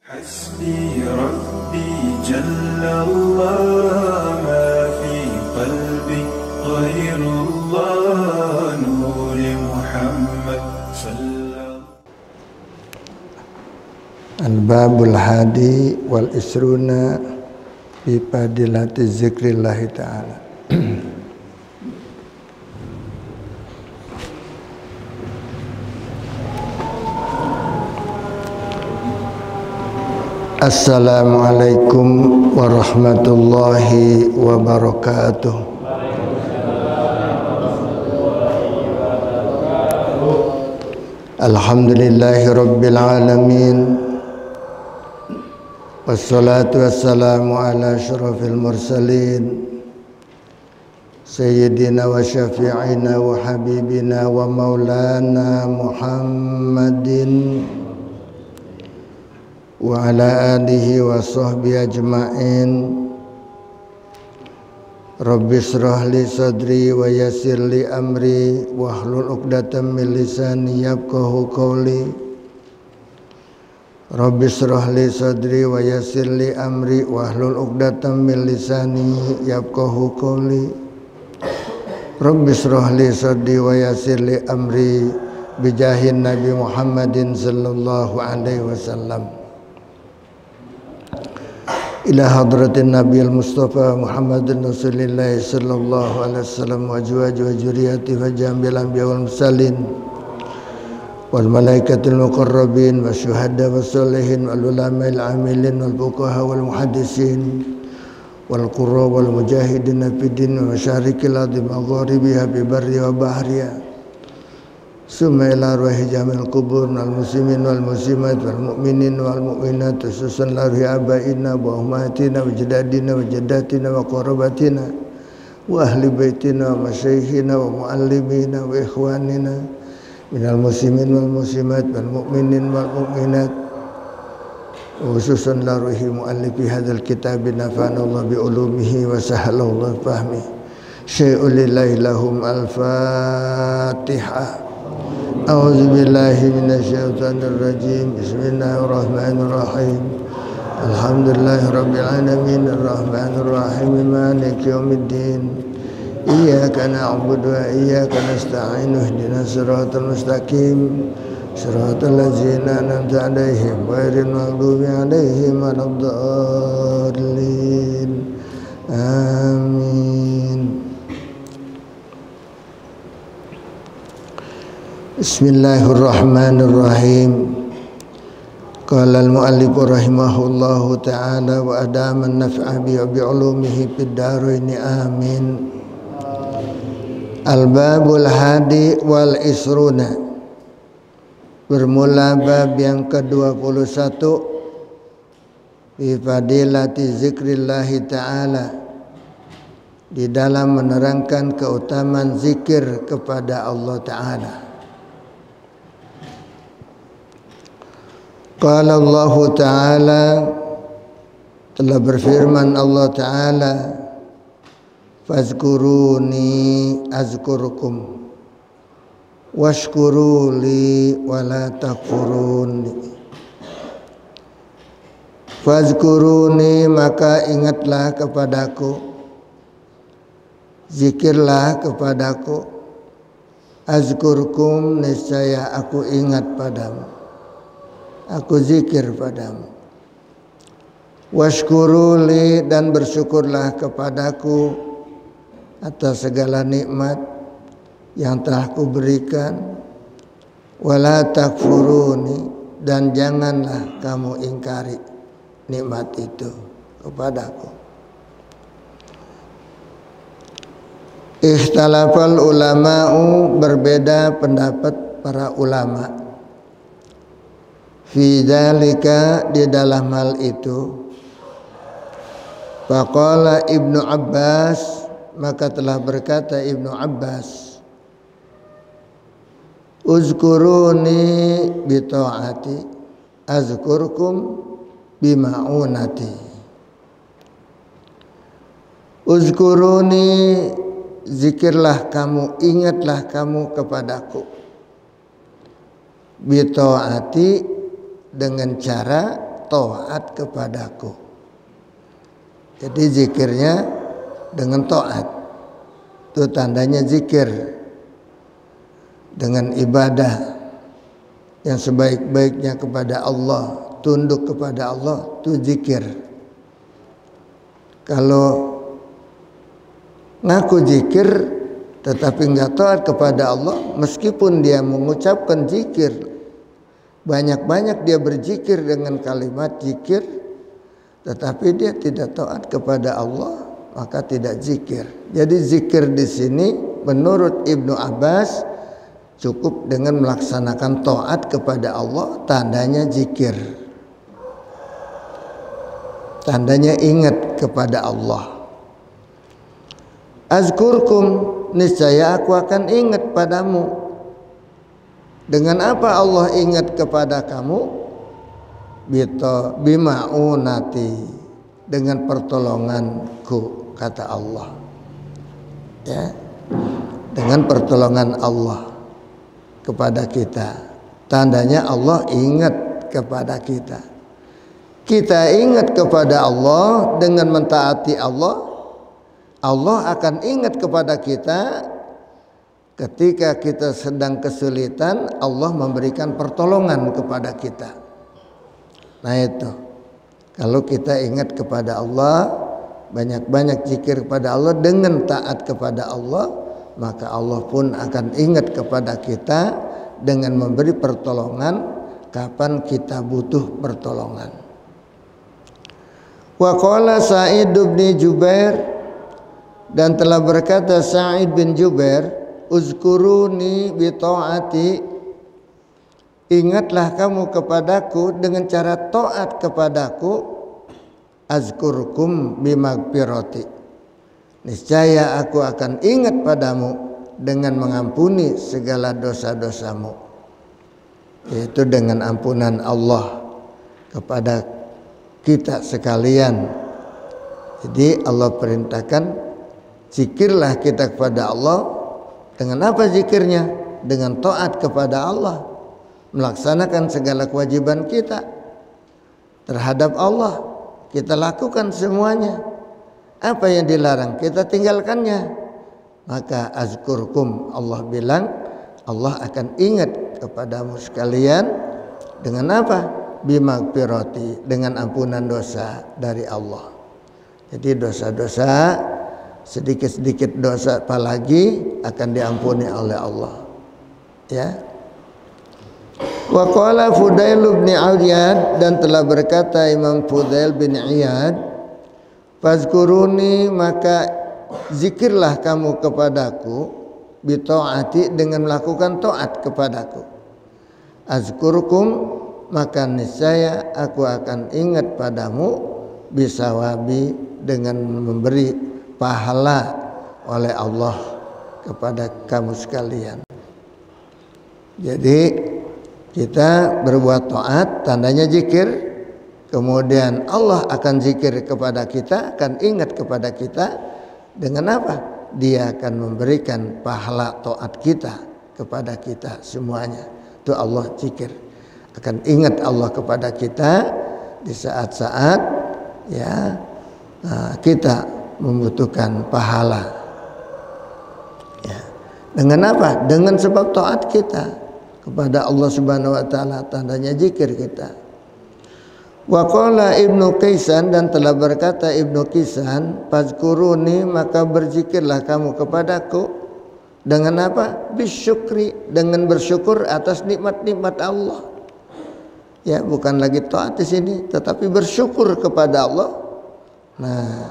حسبي ربي جل الله ما في قلبي غير الله نور محمد صلى. Al-babul hadi wal isruna bi fadilati zikrillah ta'ala. Assalamualaikum warahmatullahi wabarakatuh. Alhamdulillahi rabbil alamin. Wassalatu wassalamu ala asyrafil mursalin Sayyidina wa syafi'ina wa habibina wa maulana Muhammadin wa ala alihi wa sahbihi ajma'in. Rabbi shrah li sadri wa yassir li amri wahlul 'uqdatam min lisani yafqahu qawli. Rabbi shrah li sadri wa yassir li amri wahlul 'uqdatam min lisani yafqahu qawli. Rabbi shrah li sadri wa yassir li amri bijahin Nabi Muhammadin sallallahu alaihi wasallam. Ila hadratin Nabi al-Mustafa Muhammadin Rasulillah sallallahu alaihi wasallam wa azwaji wa dzurriyyati wa jambil anbiya wal mursalin wal malaikatil muqarrabin wa syuhada wa sholihin wal ulama'il amilin wal fuqaha wal muhaddisin wal qurra wal mujahidin fid din wa masyarikil ardi magharibiha bi barri wa bahriha. Summa ila ruhi jamil kubur wal muslimin wal muslimat wal mu'minin wal mu'minat khususan la ruhi abaina wa ummatina wa jadadina wa jaddatina wa qarabatina wa ahli baitina wa masyayikhina wa muallimina wa ikhwanina minal muslimin wal muslimat wal mu'minin wal mu'minat khususan la ruhi muallifi hadzal kitab nafa'ana Allah bi ulumihi wa sahala Allah fahmi. Syai'ul lillahi lahum al-Fatihah. A'udzu billahi minasyaitonir rajim. Bismillahirrahmanirrahim. Alhamdulillahirabbil alamin arrahmanir rahim maliki yaumiddin. Iyyaka na'budu wa iyyaka nasta'in ihdinas siratal mustaqim. Siratal ladzina an'amta 'alaihim ghairil maghdubi 'alaihim waladdallin. Amin. Bismillahirrahmanirrahim. Qala al-mu'allif rahimahullahu ta'ala wa adama an-naf'a bi ulumihi fid dharain amin. Al-babul hadi wal isruna. Bermula bab yang ke-21 bi fadilati zikrillah ta'ala, di dalam menerangkan keutamaan zikir kepada Allah Ta'ala. Qala Allah Ta'ala, telah berfirman Allah Ta'ala, fazkuruni azkurkum washkuruli wala takfuruni. Fazkuruni, maka ingatlah kepadaku, zikirlah kepadaku, azkurkum, niscaya aku ingat padamu, aku zikir padamu. Washkuruli, dan bersyukurlah kepadaku atas segala nikmat yang telah kuberikan. Wala takfuruni, dan janganlah kamu ingkari nikmat itu kepadaku. Ikhtalafal ulama'u, berbeda pendapat para ulama, fi dzalika, di dalam hal itu. Faqala Ibnu Abbas, maka telah berkata Ibnu Abbas, uzkuruni bi ta'ati azkurkum bi ma'unati. Uzkuruni, zikirlah kamu, ingatlah kamu kepadaku, bi ta'ati, dengan cara taat kepadaku. Jadi zikirnya dengan taat. Itu tandanya zikir. Dengan ibadah yang sebaik-baiknya kepada Allah, tunduk kepada Allah, itu zikir. Kalau ngaku zikir tetapi enggak taat kepada Allah, meskipun dia mengucapkan zikir, banyak-banyak dia berzikir dengan kalimat zikir, tetapi dia tidak taat kepada Allah, maka tidak zikir. Jadi zikir di sini menurut Ibnu Abbas cukup dengan melaksanakan taat kepada Allah, tandanya zikir. Tandanya ingat kepada Allah. Azkurkum, niscaya aku akan ingat padamu. Dengan apa Allah ingat kepada kamu? Bima'unati, dengan pertolonganku, kata Allah. Ya, dengan pertolongan Allah kepada kita. Tandanya Allah ingat kepada kita. Kita ingat kepada Allah dengan mentaati Allah. Allah akan ingat kepada kita ketika kita sedang kesulitan. Allah memberikan pertolongan kepada kita. Nah itu, kalau kita ingat kepada Allah, banyak-banyak zikir kepada Allah dengan taat kepada Allah, maka Allah pun akan ingat kepada kita dengan memberi pertolongan kapan kita butuh pertolongan. Wa qala Sa'id bin Jubair, dan telah berkata Sa'id bin Jubair, uzkuruni bi ta'ati, ingatlah kamu kepadaku dengan cara taat kepadaku, azkurkum bi magfirati, niscaya aku akan ingat padamu dengan mengampuni segala dosa-dosamu, yaitu dengan ampunan Allah kepada kita sekalian. Jadi Allah perintahkan zikirlah kita kepada Allah. Dengan apa zikirnya? Dengan taat kepada Allah, melaksanakan segala kewajiban kita terhadap Allah, kita lakukan semuanya. Apa yang dilarang kita tinggalkannya. Maka azkurkum, Allah bilang Allah akan ingat kepadamu sekalian. Dengan apa? Bimagfirati, dengan ampunan dosa dari Allah. Jadi dosa-dosa, sedikit-sedikit dosa apalagi akan diampuni oleh Allah. Ya. Wa qala Fudail bin Iyad, dan telah berkata Imam Fudail bin Iyad, fazkuruni, maka zikirlah kamu kepadaku, bi taati, dengan melakukan taat kepadaku. Azkurkum, maka niscaya aku akan ingat padamu, bisawabi, dengan memberi pahala oleh Allah kepada kamu sekalian. Jadi kita berbuat taat, tandanya zikir. Kemudian Allah akan zikir kepada kita, akan ingat kepada kita. Dengan apa? Dia akan memberikan pahala taat kita kepada kita semuanya. Itu Allah zikir. Akan ingat Allah kepada kita di saat-saat ya kita membutuhkan pahala. Ya. Dengan apa? Dengan sebab taat kita kepada Allah Subhanahu wa taala, tandanya zikir kita. Wa qala Ibnu Qisan, dan telah berkata Ibnu Qisan, fazkuruni, maka berzikirlah kamu kepadaku. Dengan apa? Bisyukri, dengan bersyukur atas nikmat-nikmat Allah. Ya, bukan lagi taat di sini, tetapi bersyukur kepada Allah. Nah,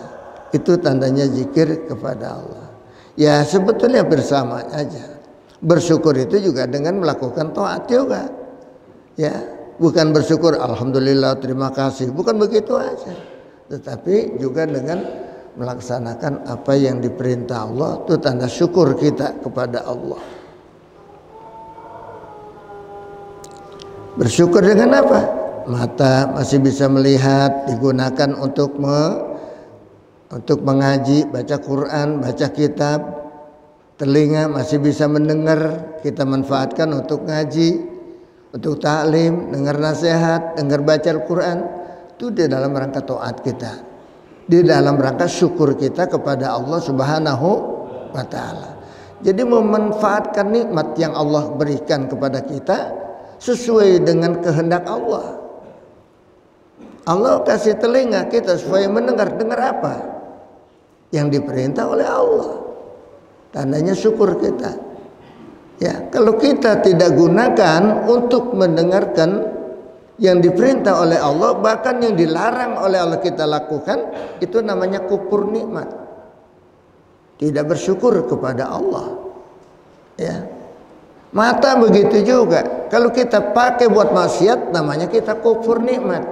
itu tandanya zikir kepada Allah. Ya sebetulnya bersama aja. Bersyukur itu juga dengan melakukan taat juga. Ya, bukan bersyukur alhamdulillah terima kasih, bukan begitu aja. Tetapi juga dengan melaksanakan apa yang diperintah Allah, itu tanda syukur kita kepada Allah. Bersyukur dengan apa? Mata masih bisa melihat, digunakan untuk mengaji, baca Quran, baca kitab. Telinga masih bisa mendengar, kita manfaatkan untuk ngaji. untuk taklim, dengar nasihat, dengar baca Al-Quran, itu di dalam rangka taat kita, di dalam rangka syukur kita kepada Allah Subhanahu wa Ta'ala. Jadi memanfaatkan nikmat yang Allah berikan kepada kita sesuai dengan kehendak Allah. Allah kasih telinga kita supaya mendengar. Dengar apa? Yang diperintah oleh Allah. Tandanya syukur kita. Ya, kalau kita tidak gunakan untuk mendengarkan yang diperintah oleh Allah, bahkan yang dilarang oleh Allah kita lakukan, itu namanya kufur nikmat. Tidak bersyukur kepada Allah. Ya. Mata begitu juga. Kalau kita pakai buat maksiat, namanya kita kufur nikmat.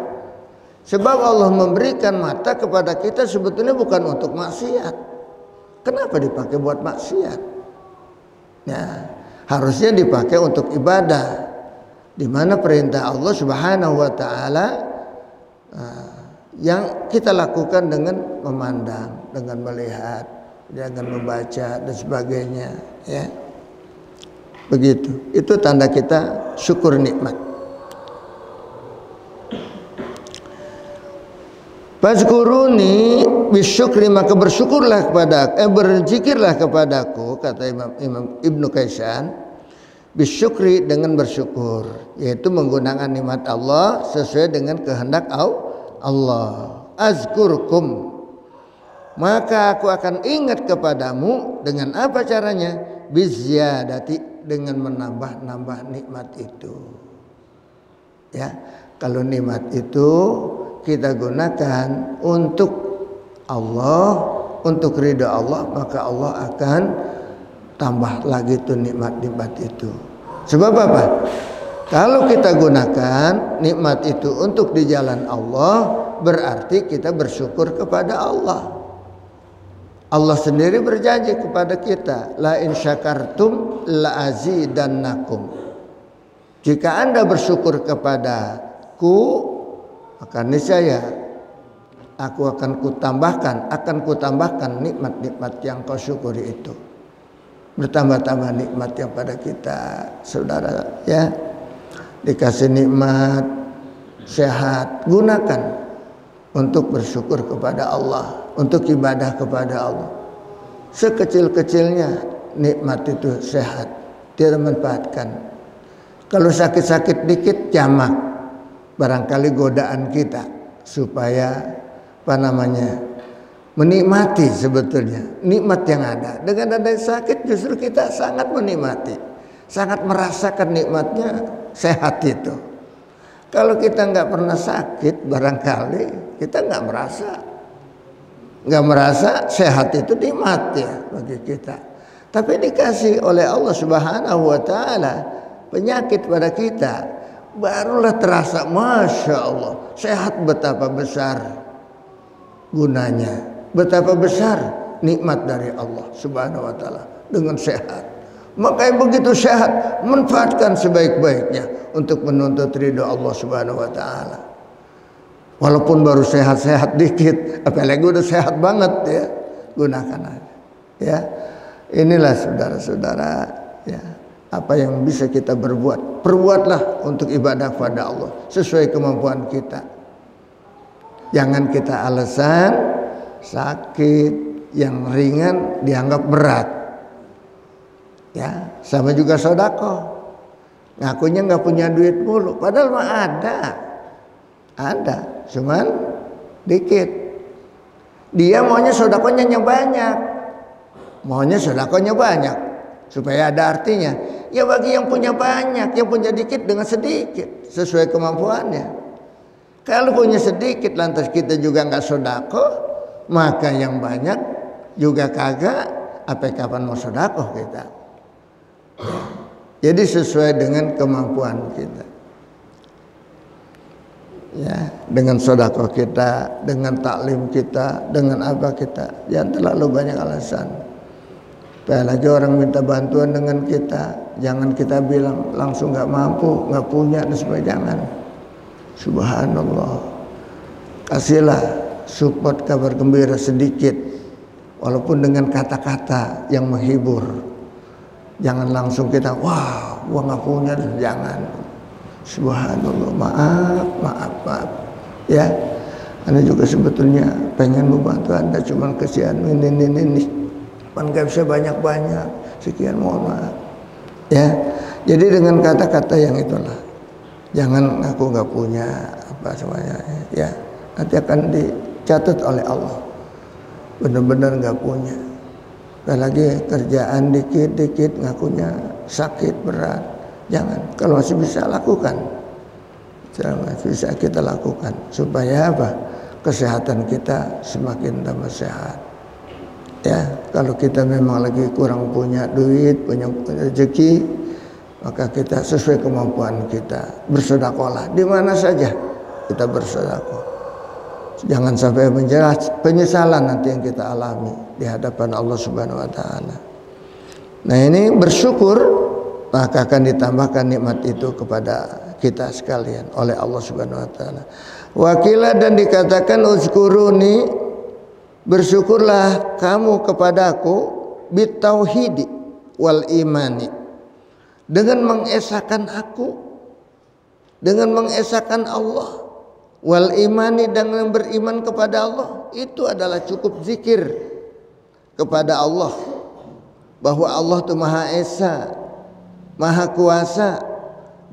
Sebab Allah memberikan mata kepada kita sebetulnya bukan untuk maksiat. Kenapa dipakai buat maksiat? Ya, harusnya dipakai untuk ibadah. Di mana perintah Allah Subhanahu wa Ta'ala yang kita lakukan dengan memandang, dengan melihat, dengan membaca dan sebagainya, ya. Begitu. Itu tanda kita syukur nikmat. Fazkuruni bisyukri, maka bersyukurlah kepada berzikirlah kepadaku, kata Imam Ibnu Kaisan, bisyukri dengan bersyukur, yaitu menggunakan nikmat Allah sesuai dengan kehendak Allah. Azkurkum, maka aku akan ingat kepadamu dengan apa caranya? Bizyadati, dengan menambah-nambah nikmat itu. Ya, kalau nikmat itu kita gunakan untuk Allah, untuk ridha Allah, maka Allah akan tambah lagi tuh nikmat-nikmat itu. Sebab apa? Kalau kita gunakan nikmat itu untuk di jalan Allah, berarti kita bersyukur kepada Allah. Allah sendiri berjanji kepada kita, la in syakartum la azidannakum. Jika Anda bersyukur kepadaku, maka niscaya aku akan kutambahkan nikmat-nikmat yang kau syukuri itu. Bertambah-tambah nikmat yang pada kita, saudara, ya. Dikasih nikmat sehat, gunakan untuk bersyukur kepada Allah, untuk ibadah kepada Allah. Sekecil-kecilnya nikmat itu sehat, dia manfaatkan. Kalau sakit-sakit dikit, jamak. Barangkali godaan kita supaya menikmati sebetulnya nikmat yang ada. Dengan ada sakit justru kita sangat menikmati, sangat merasakan nikmatnya sehat itu. Kalau kita nggak pernah sakit, barangkali kita nggak merasa sehat itu nikmat ya bagi kita. Tapi dikasih oleh Allah Subhanahu wa Ta'ala penyakit pada kita, barulah terasa, Masya Allah, sehat betapa besar gunanya, betapa besar nikmat dari Allah Subhanahu wa Ta'ala dengan sehat. Maka yang begitu sehat, manfaatkan sebaik-baiknya untuk menuntut ridho Allah Subhanahu wa Ta'ala. Walaupun baru sehat-sehat dikit, apalagi udah sehat banget ya, gunakan aja. Ya, inilah saudara-saudara, ya, apa yang bisa kita berbuat, perbuatlah untuk ibadah kepada Allah sesuai kemampuan kita. Jangan kita alasan sakit yang ringan dianggap berat. Ya, sama juga sedekah. Ngakunya nggak punya duit mulu, padahal mah ada, cuman dikit. Dia maunya sedekahnya yang banyak, supaya ada artinya. Ya bagi yang punya banyak, yang punya dikit dengan sedikit, sesuai kemampuannya. Kalau punya sedikit lantas kita juga nggak sedekah, maka yang banyak juga kagak. Apa kapan mau sedekah kita? Jadi sesuai dengan kemampuan kita. Ya, dengan sedekah kita, dengan taklim kita, dengan apa kita, jangan terlalu banyak alasan. Apalagi orang minta bantuan dengan kita, jangan kita bilang langsung nggak mampu, nggak punya dan sebagainya. Jangan. Subhanallah. Kasihlah support, kabar gembira sedikit, walaupun dengan kata-kata yang menghibur. Jangan langsung kita, wah, gua nggak punya, jangan. Subhanallah, maaf. Ya, Anda juga sebetulnya pengen membantu Anda, cuman kesian ini. Kan gak bisa banyak-banyak. Sekian, mohon maaf. Ya, jadi dengan kata-kata yang itulah. Jangan aku nggak punya apa semuanya. Ya, nanti akan dicatat oleh Allah. Benar-benar nggak punya. Apalagi kerjaan dikit-dikit ngakunya sakit berat. Jangan. Kalau masih bisa lakukan. Masih bisa kita lakukan. Supaya apa? Kesehatan kita semakin tambah sehat. Ya, kalau kita memang lagi kurang punya duit, punya rezeki, maka kita sesuai kemampuan kita bersedekahlah di mana saja kita bersedekah. Jangan sampai penyesalan nanti yang kita alami di hadapan Allah Subhanahu wa taala. Nah, ini bersyukur maka akan ditambahkan nikmat itu kepada kita sekalian oleh Allah Subhanahu wa taala. Wakila dan dikatakan uzkuruni, bersyukurlah kamu kepadaku bitauhidi wal imani, dengan mengesahkan aku, dengan mengesahkan Allah, wal imani, dengan beriman kepada Allah. Itu adalah cukup zikir kepada Allah bahwa Allah itu Maha Esa, Maha Kuasa,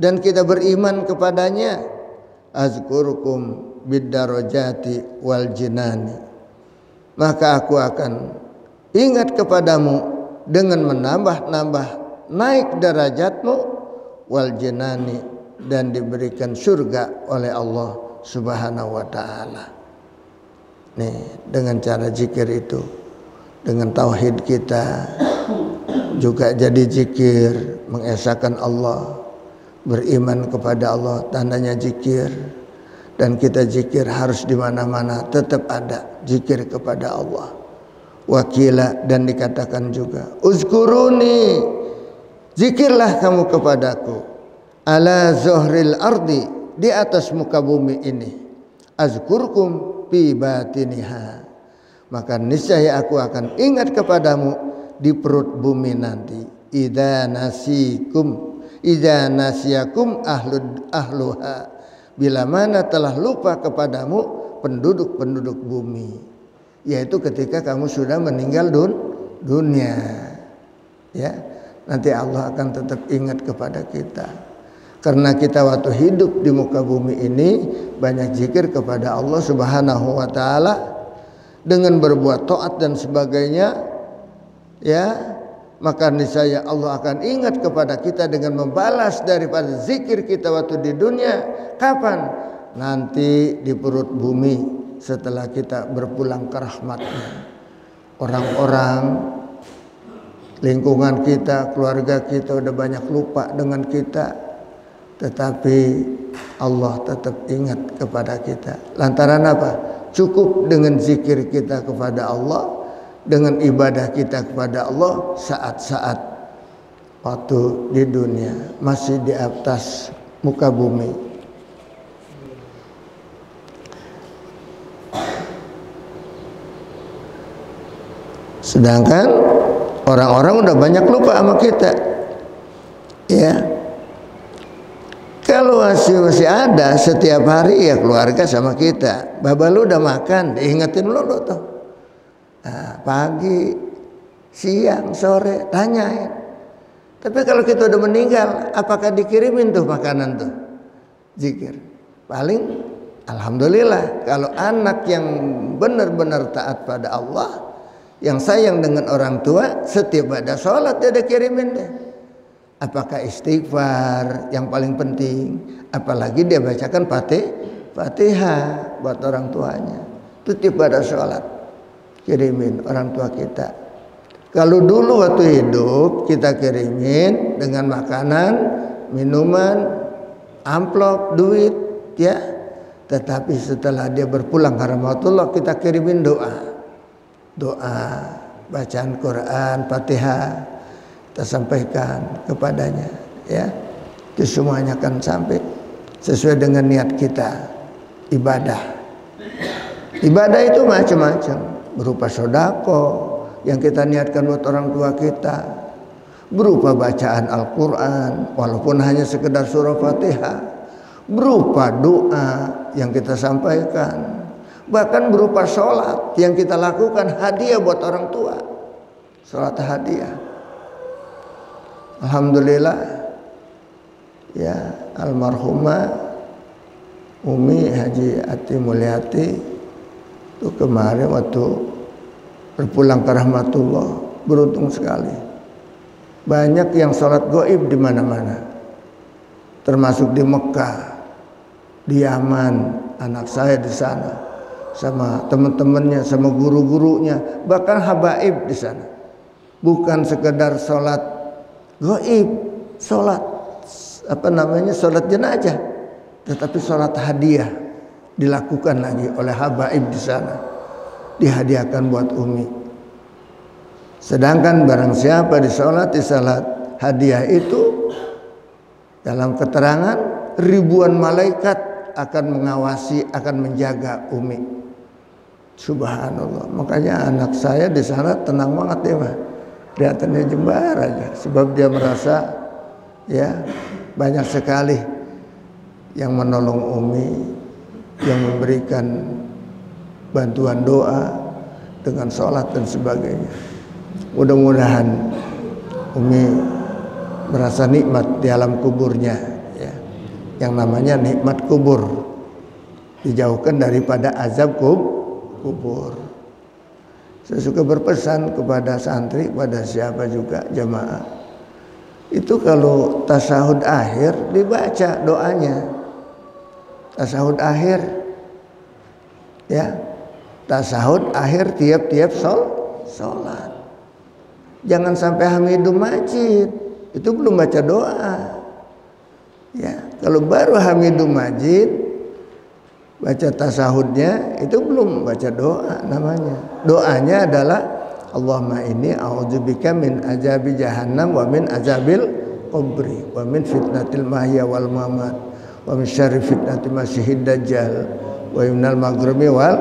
dan kita beriman kepadanya. Azkurukum biddarajati wal jinani, maka aku akan ingat kepadamu dengan menambah-nambah naik derajatmu, wal jinani, dan diberikan surga oleh Allah Subhanahu wa taala. Nih, dengan cara zikir itu, dengan tauhid kita juga jadi zikir, mengesahkan Allah, beriman kepada Allah, tandanya zikir. Dan kita zikir harus di mana-mana tetap ada zikir kepada Allah. Wakila, dan dikatakan juga uzkuruni, zikirlah kamu kepadaku, ala zuhril ardi, di atas muka bumi ini, azkurkum fi batiniha, maka niscaya aku akan ingat kepadamu di perut bumi nanti. Idza nasiyakum ahluha, bila mana telah lupa kepadamu penduduk-penduduk bumi, yaitu ketika kamu sudah meninggal dunia. Ya, nanti Allah akan tetap ingat kepada kita. Karena kita waktu hidup di muka bumi ini banyak zikir kepada Allah Subhanahu wa taala dengan berbuat taat dan sebagainya, ya, maka niscaya Allah akan ingat kepada kita dengan membalas daripada zikir kita waktu di dunia. Kapan? Nanti di perut bumi setelah kita berpulang ke rahmatnya. Orang-orang lingkungan kita, keluarga kita udah banyak lupa dengan kita, tetapi Allah tetap ingat kepada kita. Lantaran apa? Cukup dengan zikir kita kepada Allah, dengan ibadah kita kepada Allah saat-saat waktu di dunia masih di atas muka bumi. Sedangkan orang-orang udah banyak lupa sama kita. Ya. Kalau masih ada setiap hari ya keluarga sama kita. Baba lu udah makan, diingetin lu tuh. Nah, pagi, siang, sore, tanyain. Tapi kalau kita udah meninggal, apakah dikirimin tuh makanan tuh? Zikir. Paling alhamdulillah kalau anak yang benar-benar taat pada Allah, yang sayang dengan orang tua, setiap ada sholat dia ada kirimin deh. Apakah istighfar yang paling penting, apalagi dia bacakan Fatihah buat orang tuanya. Itu tiap ada sholat kirimin orang tua kita. Kalau dulu waktu hidup kita kirimin dengan makanan, minuman, amplop, duit, ya. Tetapi setelah dia berpulang ke rahmatullah, kita kirimin doa, bacaan Quran, Fatihah, kita sampaikan kepadanya, ya. Itu semuanya akan sampai sesuai dengan niat kita. Ibadah itu macam-macam, berupa sodako yang kita niatkan buat orang tua kita, berupa bacaan Al-Quran walaupun hanya sekedar surah Fatihah, berupa doa yang kita sampaikan, bahkan berupa sholat yang kita lakukan, hadiah buat orang tua, sholat hadiah. Alhamdulillah ya, almarhumah Umi Haji Ati Mulyati itu kemarin waktu berpulang ke rahmatullah, beruntung sekali. Banyak yang sholat gaib di mana-mana, termasuk di Mekah, di Yaman, anak saya di sana, sama teman-temannya, sama guru-gurunya, bahkan habaib di sana. Bukan sekedar sholat gaib, sholat sholat jenazah, tetapi sholat hadiah dilakukan lagi oleh habaib di sana, dihadiahkan buat Umi. Sedangkan barang siapa di salat hadiah itu, dalam keterangan ribuan malaikat akan mengawasi, akan menjaga Umi. Subhanallah. Makanya anak saya di sana tenang banget ya, mah. Kelihatannya jembar aja, sebab dia merasa ya banyak sekali yang menolong Umi, yang memberikan bantuan doa dengan sholat dan sebagainya. Mudah-mudahan Umi merasa nikmat di alam kuburnya ya. Yang namanya nikmat kubur, dijauhkan daripada azab kubur. Saya suka berpesan kepada santri, pada siapa juga jamaah, itu kalau tasyahud akhir dibaca doanya. Tasyahud akhir ya, tasyahud akhir tiap-tiap sholat. Jangan sampai Hamidum Majid, itu belum baca doa. Ya, kalau baru Hamidum Majid baca tasyahudnya, itu belum baca doa namanya. Doanya adalah Allahumma inni a'udzubika min azabi jahannam wa min azabil qabri wa min fitnatil mahya wal mamat wa min syarri fitnatil masyihid dajjal wa minal maghrimi wal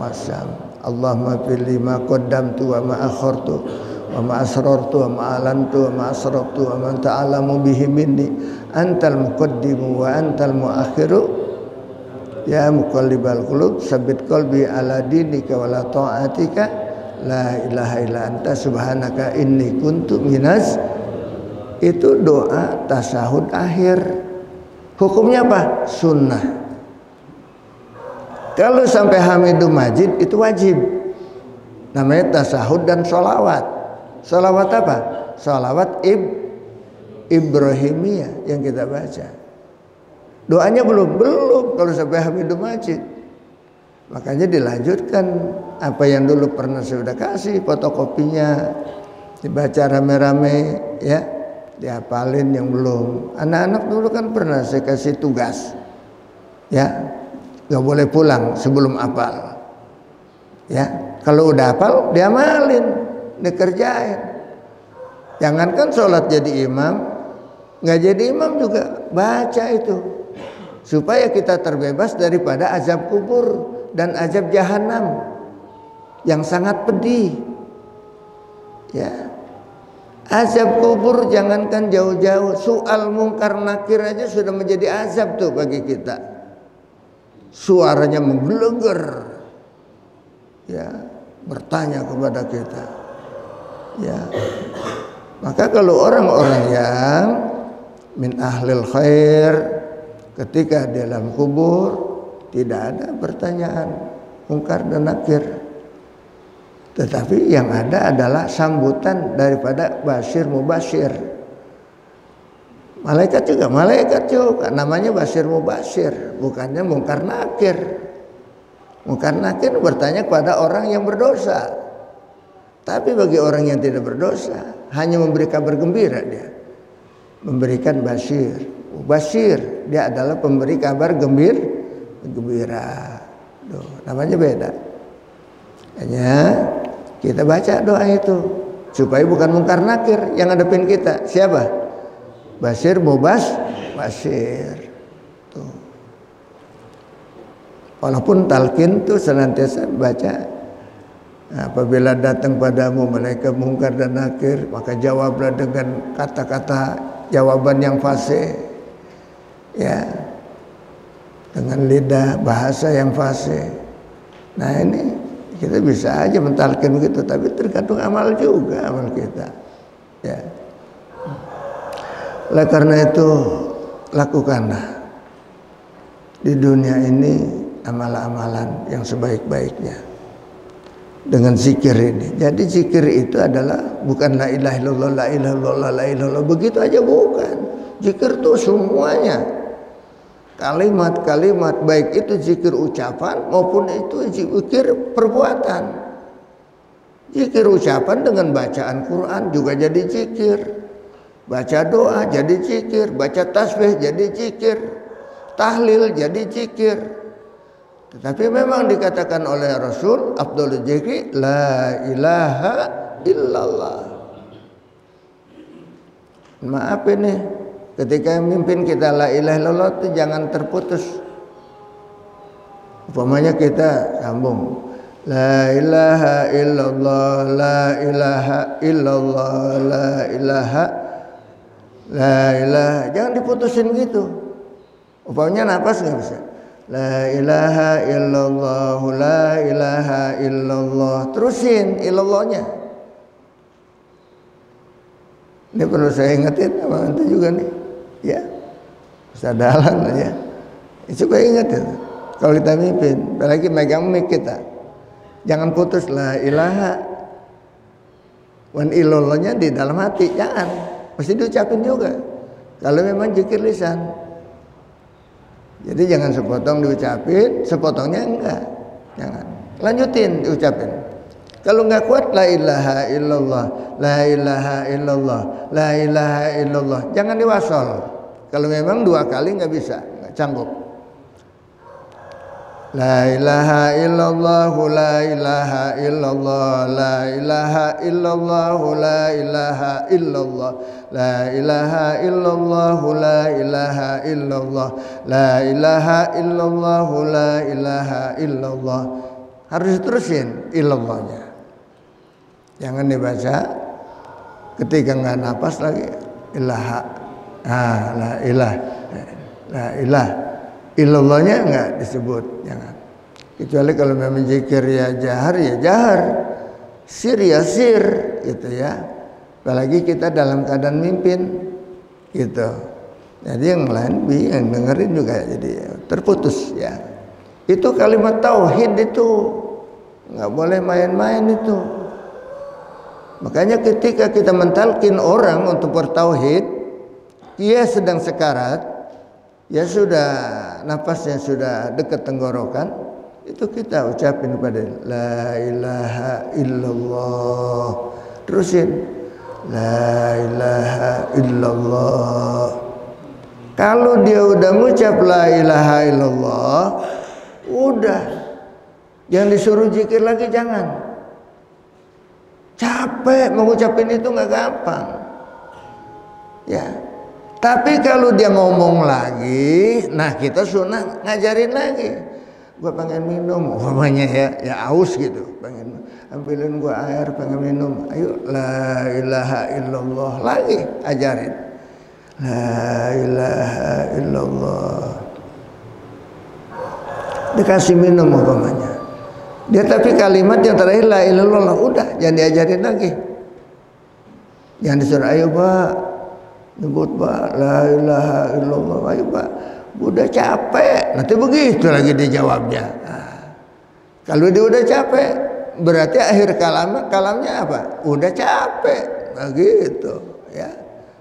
wasam. Allahumma fil lima qaddamtu wa ma akhartu wa ma asrartu wa ma alantu wa ma asraftu wa man ta'alamu bihi minni antal muqaddimu wa antal muakhiru ya muqallibal qulub sabbit qalbi ala dinika wa la ta'atika la ilaha illa anta subhanaka inni kuntu minaz. Itu doa tasyahud akhir. Hukumnya apa? Sunnah. Kalau sampai Hamidum Majid itu wajib, namanya tasyahud dan sholawat. Sholawat apa? Sholawat Ibrahimiyah yang kita baca. Doanya belum kalau sampai Hamidum Majid. Makanya dilanjutkan apa yang dulu pernah saya sudah kasih fotokopinya, dibaca rame-rame ya, dihafalin yang belum. Anak-anak dulu kan pernah saya kasih tugas ya, nggak boleh pulang sebelum hafal ya. Kalau udah hafal diamalin, dikerjain. Jangankan sholat jadi imam, nggak jadi imam juga baca itu, supaya kita terbebas daripada azab kubur dan azab jahanam yang sangat pedih ya. Azab kubur jangankan jauh-jauh, soal mungkar nakir aja sudah menjadi azab tuh bagi kita. Suaranya menggelegar ya, bertanya kepada kita ya. Maka kalau orang-orang yang min ahlil khair, ketika di dalam kubur tidak ada pertanyaan mungkar dan nakir, tetapi yang ada adalah sambutan daripada Basyir Mubasyir. Malaikat juga namanya Basyir Mubasyir, bukannya mungkar nakir. Mungkar nakir bertanya kepada orang yang berdosa, tapi bagi orang yang tidak berdosa hanya memberi kabar gembira, dia memberikan Basyir. Basyir dia adalah pemberi kabar gembira. Namanya beda. Hanya kita baca doa itu supaya bukan mungkar nakir yang ngadepin kita. Siapa? Basyir Mubasyir. Tuh. Walaupun talqin tuh senantiasa baca, apabila datang padamu malaikat mungkar dan nakir, maka jawablah dengan kata-kata jawaban yang fasih. Ya. dengan lidah bahasa yang fasih. Nah ini kita bisa aja mentalkin begitu, tapi tergantung amal juga amal kita. Ya. Oleh karena itu lakukanlah di dunia ini amalan-amalan yang sebaik-baiknya dengan zikir ini. Jadi zikir itu adalah bukan la ilaha illallah, la ilaha illallah, la ilaha illallah begitu aja, bukan. Zikir itu semuanya. Kalimat-kalimat baik itu zikir ucapan maupun itu zikir perbuatan. Zikir ucapan dengan bacaan Quran juga jadi zikir. Baca doa jadi zikir, baca tasbih jadi zikir, tahlil jadi zikir. Tetapi memang dikatakan oleh Rasul afdhalul zikri la ilaha illallah. Maaf ini, ketika mimpin kita la ilaha illallah itu jangan terputus. Umpamanya kita sambung la ilaha illallah, la ilaha illallah, la ilaha, la ilaha, jangan diputusin gitu. Umpamanya napas nggak bisa. La ilaha illallah, la ilaha illallah. Terusin illallahnya. Ini perlu saya ingetin sama nanti juga nih. Ya. Ustaz Dahlan ya. Supaya ingetin. Kalau kita mimpin, apalagi megang mic kita. Jangan putus la ilaha. Wan illallahnya di dalam hati, jangan. Mesti diucapin juga. Kalau memang zikir lisan. Jadi jangan sepotong diucapin, sepotongnya enggak. Jangan. Lanjutin diucapin. Kalau enggak kuat la ilaha illallah, la ilaha illallah, la ilaha illallah. Jangan diwasol. Kalau memang 2 kali enggak bisa, enggak sanggup. La ilaha illallah, la ilaha illallah, la ilaha illallah, la ilaha illallah, la ilaha illallah, la ilaha illallah, la ilaha illallah, la ilaha illallah. Harus terusin illallahnya. Jangan dibaca ketika nggak napas lagi ilaha. La ilah, la ilah. Illallahnya enggak disebut, jangan. Kecuali kalau memang zikir ya jahar, sir ya sir, gitu ya. Apalagi kita dalam keadaan mimpin, gitu. Jadi yang lain yang dengerin juga jadi terputus ya. Itu kalimat tauhid itu nggak boleh main-main itu. Makanya ketika kita mentalkin orang untuk bertauhid, dia sedang sekarat, ya sudah nafasnya sudah dekat tenggorokan, itu kita ucapin kepada la ilaha illallah. Terusin la ilaha illallah. Kalau dia udah mengucap la ilaha illallah, udah jangan disuruh zikir lagi, jangan. Capek mengucapin itu nggak gampang. Ya. Tapi kalau dia ngomong lagi, nah kita sunnah ngajarin lagi. Gua pengen minum, umpamanya ya aus gitu, pengen ambilin gua air, pengen minum. Ayo la ilaha illallah lagi ajarin. La ilaha illallah. Dikasih minum umpamanya. Dia tapi kalimat yang terakhir la ilaha illallah udah jangan diajarin lagi. Jangan disuruh ayo Pak nyebut Pak la ilaha illallah, ayo Pak udah capek, nanti begitu lagi dijawabnya. Nah, kalau dia udah capek berarti akhir kalamnya apa? Udah capek, begitu ya.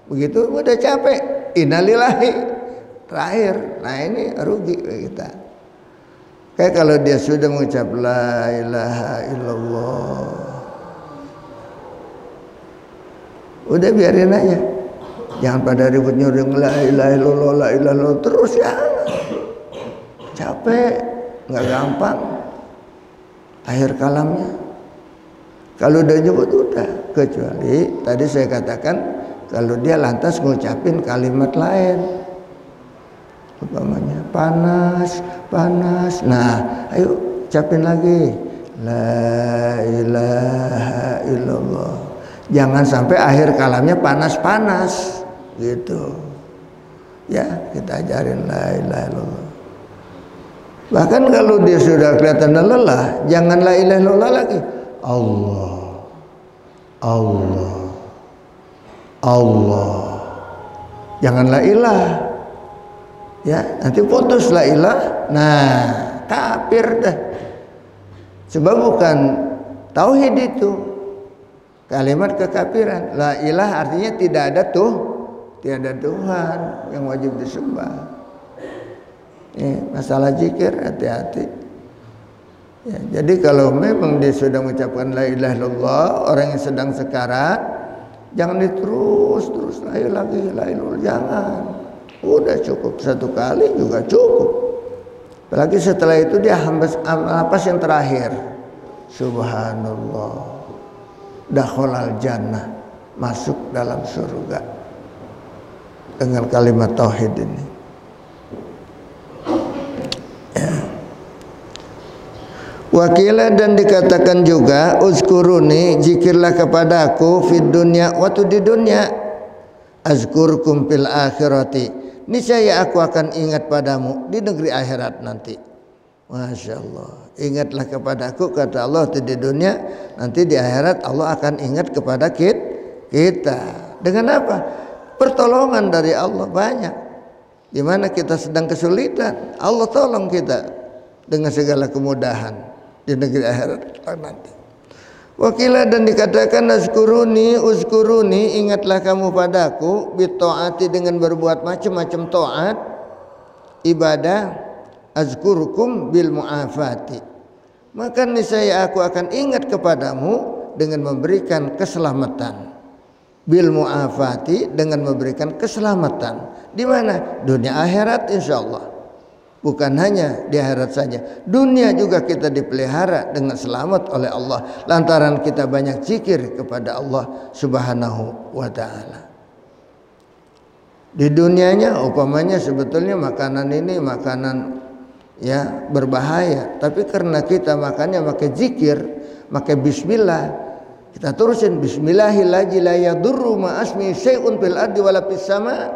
Begitu udah capek, innalillahi terakhir. Nah ini rugi kita. Kayak kalau dia sudah mengucap la ilaha illallah, udah biarin aja. Jangan pada ribut nyuruh la ilaha illallah, la ilaha illallah terus ya. Capek, nggak gampang. Akhir kalamnya. Kalau udah nyebut udah, kecuali tadi saya katakan kalau dia lantas ngucapin kalimat lain. Umpamanya panas, panas. Nah, ayo ucapin lagi la ilaha illallah. Jangan sampai akhir kalamnya panas-panas gitu. Ya, kita ajarin la ilaha illallah. Bahkan kalau dia sudah kelihatan lelah, jangan la ilaha illallah lagi. Allah, Allah, Allah. Jangan la ilah. Ya, nanti putus la ilah. Nah, kafir dah. Sebab bukan tauhid itu. Kalimat kekafiran. La ilah artinya tidak ada tiada Tuhan yang wajib disembah. Masalah zikir, hati-hati. Ya, jadi kalau memang dia sudah mengucapkan la ilaha illallah, orang yang sedang sekarat, jangan terus la ilaha illallah, jangan. Udah cukup satu kali juga cukup. Apalagi setelah itu dia hambas napas yang terakhir. Subhanallah. Dakhalal jannah, masuk dalam surga dengan kalimat tauhid ini. Wakila dan dikatakan juga uzkuruni, zikirlah kepadaku fid dunya, waktu di dunia, azkurkum fil akhirati, niscaya aku akan ingat padamu di negeri akhirat nanti. Masya Allah, ingatlah kepadaku kata Allah di dunia, nanti di akhirat Allah akan ingat kepada kita. Dengan apa? Pertolongan dari Allah banyak. Di mana kita sedang kesulitan, Allah tolong kita dengan segala kemudahan di negeri akhirat nanti. Wakilah dan dikatakan uzkuruni, ingatlah kamu padaku bitaati, dengan berbuat macam-macam taat ibadah, azkurukum bil muafati, maka niscaya aku akan ingat kepadamu dengan memberikan keselamatan. Bil muafati, dengan memberikan keselamatan. Di mana? Dunia akhirat insyaallah. Bukan hanya di akhirat saja, dunia juga kita dipelihara dengan selamat oleh Allah lantaran kita banyak zikir kepada Allah Subhanahu wa taala. Di dunianya umpamanya sebetulnya makanan ini makanan ya berbahaya, tapi karena kita makannya pakai zikir, pakai bismillah, kita terusin bismillahirrahmanirrahim la yadurru ma asmi syai'un fil ardi wala fis sama,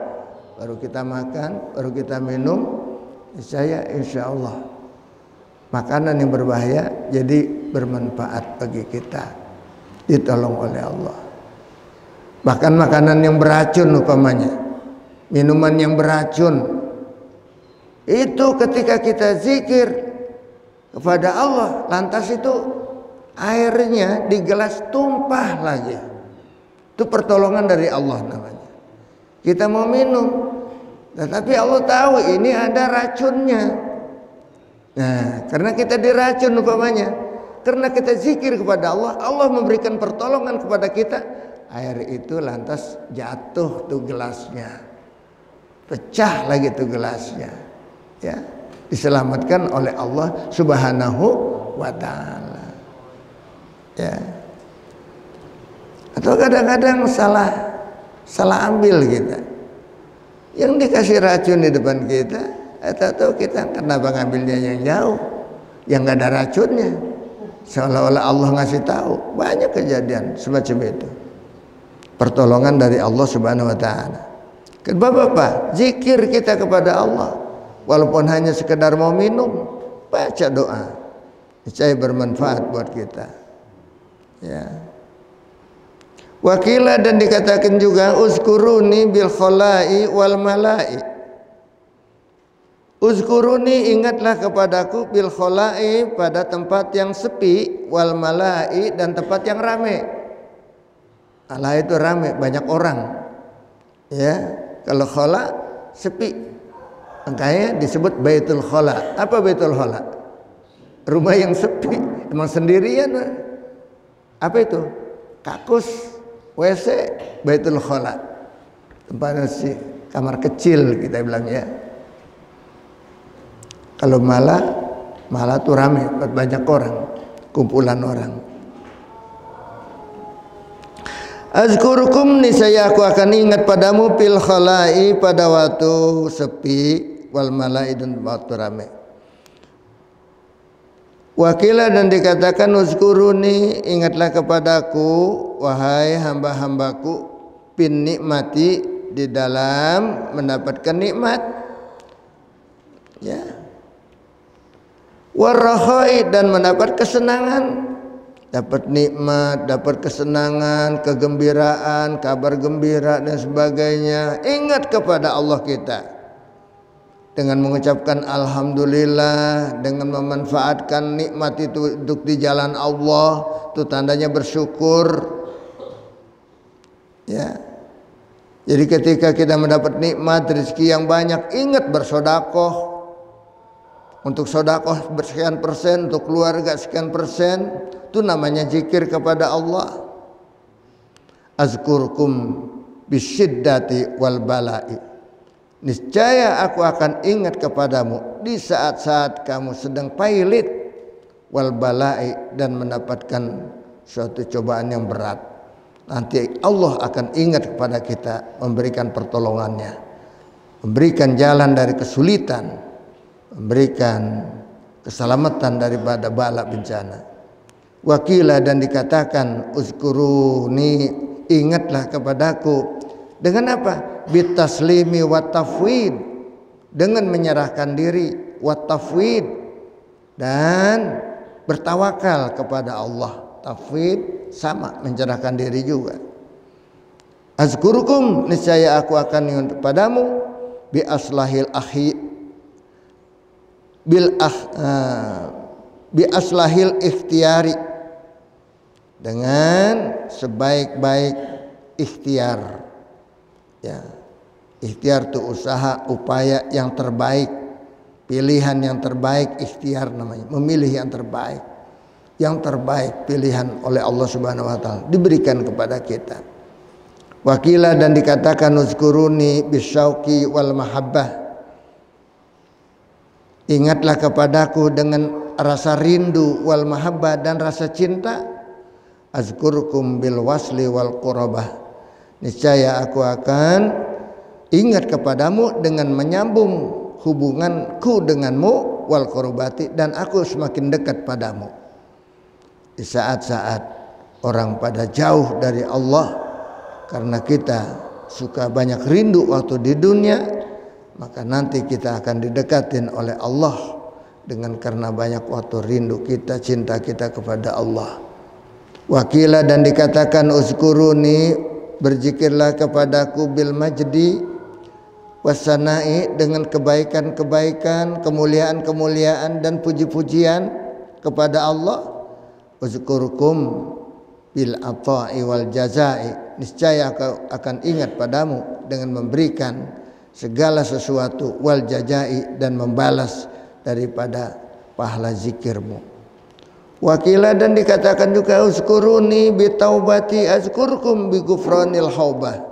baru kita makan, baru kita minum. Saya insya Allah makanan yang berbahaya jadi bermanfaat bagi kita, ditolong oleh Allah. Bahkan makanan yang beracun umpamanya, minuman yang beracun, itu ketika kita zikir kepada Allah, lantas itu airnya di gelas tumpah lagi, itu pertolongan dari Allah namanya. Kita mau minum, tetapi Allah tahu ini ada racunnya. Nah, karena kita diracun umpamanya, karena kita zikir kepada Allah, Allah memberikan pertolongan kepada kita. Air itu lantas jatuh tuh gelasnya, pecah lagi tuh gelasnya, ya, diselamatkan oleh Allah Subhanahu wa taala. Ya. Atau kadang-kadang salah ambil kita. Yang dikasih racun di depan kita, atau kita kenapa ngambilnya yang jauh, yang nggak ada racunnya, seolah-olah Allah ngasih tahu. Banyak kejadian semacam itu. Pertolongan dari Allah Subhanahu wa taala. Bapak-bapak, zikir kita kepada Allah, walaupun hanya sekedar mau minum, baca doa, niscaya bermanfaat buat kita. Ya. Wakilah dan dikatakan juga uzkuruni bil khala'i wal mala'i. Uzkuruni, ingatlah kepadaku bil khala'i, pada tempat yang sepi, wal mala'i, dan tempat yang ramai. Allah itu ramai, banyak orang. Ya, kalau khala sepi, makanya disebut baitul khala. Apa baitul khala? Rumah yang sepi, emang sendirian. Apa itu? Kakus. WC baitul khala, tempatnya si kamar kecil kita bilang ya. Kalau malah tuh ramai, banyak orang, kumpulan orang. Azkurukum, niscaya aku akan ingat padamu fil khala'i, pada waktu sepi, wal mala'i, dan waktu ramai. Wakilah dan dikatakan uzkuruni, ingatlah kepadaku wahai hamba-hambaku bin nikmati, di dalam mendapatkan nikmat. Ya. Warahai, dan mendapat kesenangan, dapat nikmat, dapat kesenangan, kegembiraan, kabar gembira dan sebagainya. Ingat kepada Allah kita dengan mengucapkan alhamdulillah, dengan memanfaatkan nikmat itu untuk di jalan Allah, itu tandanya bersyukur. Ya. Jadi ketika kita mendapat nikmat rezeki yang banyak, ingat bersedekah. Untuk sedekah bersekian persen, untuk keluarga sekian persen, itu namanya zikir kepada Allah. Azkurkum bisyiddati wal bala'i, niscaya aku akan ingat kepadamu di saat-saat kamu sedang pailit, wal bala'i, dan mendapatkan suatu cobaan yang berat. Nanti Allah akan ingat kepada kita, memberikan pertolongannya, memberikan jalan dari kesulitan, memberikan keselamatan daripada bala bencana. Wakila, dan dikatakan uzkuruni, ingatlah kepadaku dengan apa? Bitaslimi wa tafwid, dengan menyerahkan diri, wa tafwid, dan bertawakal kepada Allah. Tafwid sama, menyerahkan diri juga. Azkurukum, niscaya aku akan ingat kepadamu, bi aslahil akhi, bi aslahil ikhtiyari, dengan sebaik-baik ikhtiar. Ya, ikhtiar itu usaha, upaya yang terbaik, pilihan yang terbaik, ikhtiar namanya, memilih yang terbaik. Yang terbaik pilihan oleh Allah Subhanahu wa taala diberikan kepada kita. Wakila, dan dikatakan uzkuruni bisyauqi wal mahabbah, ingatlah kepadaku dengan rasa rindu, wal mahabbah, dan rasa cinta. Azkurkum bil wasli wal qurabah, niscaya aku akan ingat kepadamu dengan menyambung hubunganku denganmu, wal qurabati, dan aku semakin dekat padamu. Di saat-saat orang pada jauh dari Allah karena kita suka banyak rindu waktu di dunia, maka nanti kita akan didekatin oleh Allah dengan karena banyak waktu rindu kita, cinta kita kepada Allah. Wakila, dan dikatakan uzkuruni, berzikirlah kepadaku bil majdi wasanai, dengan kebaikan-kebaikan, kemuliaan-kemuliaan dan puji-pujian kepada Allah. Uzkurkum bil ata'i wal jazai, niscaya aku akan ingat padamu dengan memberikan segala sesuatu, wal jazai, dan membalas daripada pahala zikirmu. Wakila, dan dikatakan juga uzkuruni bi taubati azkurkum bi ghufranil haubah.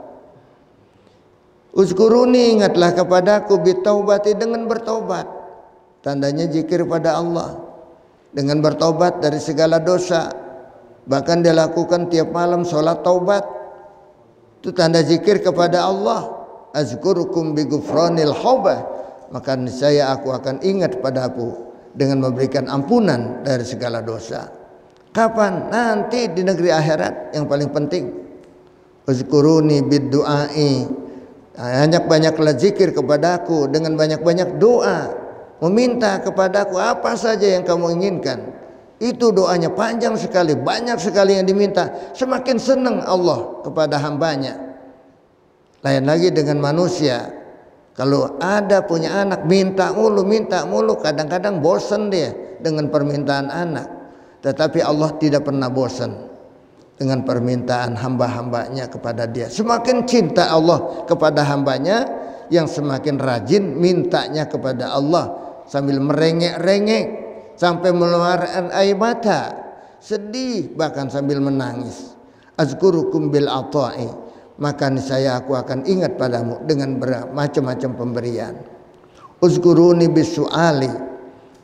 Uzkuruni, ingatlah kepadaku, bi taubati, dengan bertobat. Tandanya zikir pada Allah, dengan bertobat dari segala dosa. Bahkan dia lakukan tiap malam sholat taubat, itu tanda zikir kepada Allah. Azkurukum bi ghufranil haubah, maka niscaya aku akan ingat padaku dengan memberikan ampunan dari segala dosa. Kapan? Nanti di negeri akhirat yang paling penting. Uzkuruni bid du'ai, banyak-banyaklah zikir kepadaku dengan banyak-banyak doa, meminta kepadaku apa saja yang kamu inginkan. Itu doanya panjang sekali, banyak sekali yang diminta. Semakin senang Allah kepada hambanya. Lain lagi dengan manusia. Kalau ada punya anak, minta mulu, kadang-kadang bosan dia dengan permintaan anak. Tetapi Allah tidak pernah bosan dengan permintaan hamba-hambanya kepada dia. Semakin cinta Allah kepada hambanya, yang semakin rajin mintanya kepada Allah, sambil merengek-rengek sampai mengeluarkan air mata, sedih bahkan sambil menangis. Azkurukum bil ata'i, maka niscaya aku akan ingat padamu dengan bermacam-macam pemberian. Uzkuruni bisu'ali,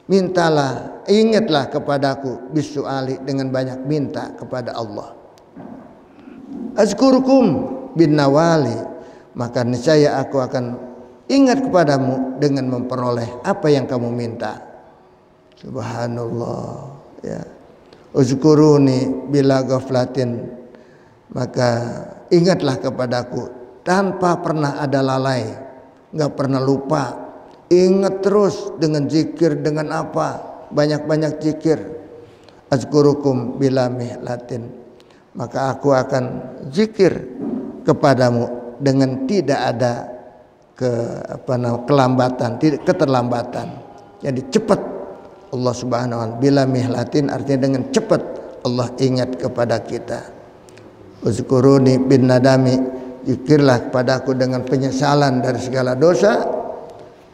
mintalah, ingatlah kepadaku bisu'ali, dengan banyak minta kepada Allah. Azkurukum bin nawali, maka niscaya aku akan ingat kepadamu dengan memperoleh apa yang kamu minta. Subhanallah, ya. Uzkuruni bila ghaflatin, maka ingatlah kepadaku tanpa pernah ada lalai, nggak pernah lupa. Ingat terus dengan zikir, dengan apa? banyak-banyak zikir. Azkurukum bila mihlatin, maka aku akan zikir kepadamu dengan tidak ada kelambatan, tidak keterlambatan. Jadi cepat Allah Subhanahu wa taala, bila mihlatin artinya dengan cepat Allah ingat kepada kita. Uzkuruni bin nadami, zikirlah kepadaku dengan penyesalan dari segala dosa.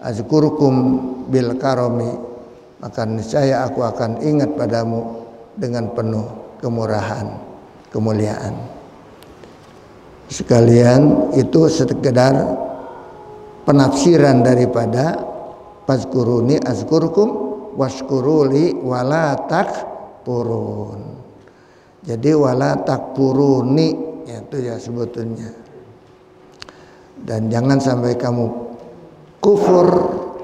Azkurukum bil karami, maka niscaya aku akan ingat padamu dengan penuh kemurahan, kemuliaan. Sekalian itu sekedar penafsiran daripada fazkuruni azkurkum washkuruli wala takfurun. Jadi wala takfuruni itu ya sebetulnya. Dan jangan sampai kamu kufur,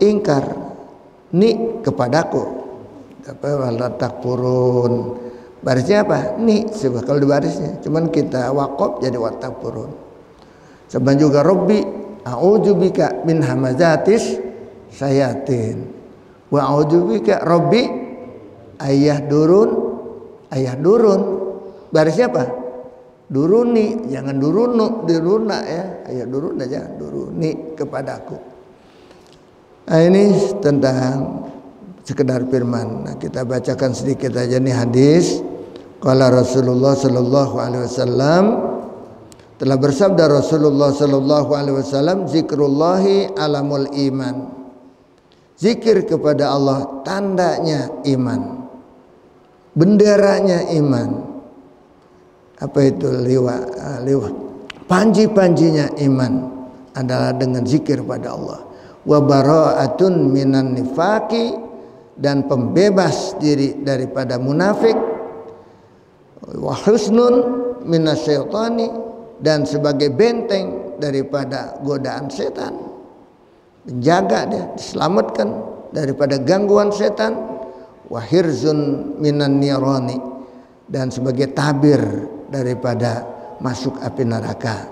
ingkar ni kepadaku. Apa wala takfurun, barisnya apa? Ni, sebab kalau di barisnya cuman kita wakaf jadi wa takfurun. Sebab juga Rabbi a'udzubika min hamazatis syayatin wa a'udzubika Rabbi ayah durun, barisnya apa? Duruni, jangan duruna ya, ayah duruna, jangan duruni kepadaku. Nah, ini tentang sekedar firman. Nah, kita bacakan sedikit aja nih hadis. Qala Rasulullah sallallahu alaihi wasallam, telah bersabda Rasulullah sallallahu alaihi wasallam, zikrullahi alamul iman. Zikir kepada Allah tandanya iman, benderanya iman. Apa itu liwa? Panji-panjinya iman adalah dengan zikir pada Allah. Wa bara'atun minan nifaqi, dan pembebas diri daripada munafik. Wa husnun minasyaitani, dan sebagai benteng daripada godaan setan, menjaga dia, diselamatkan daripada gangguan setan. Wa hirzun minan nirani, dan sebagai tabir daripada masuk api neraka,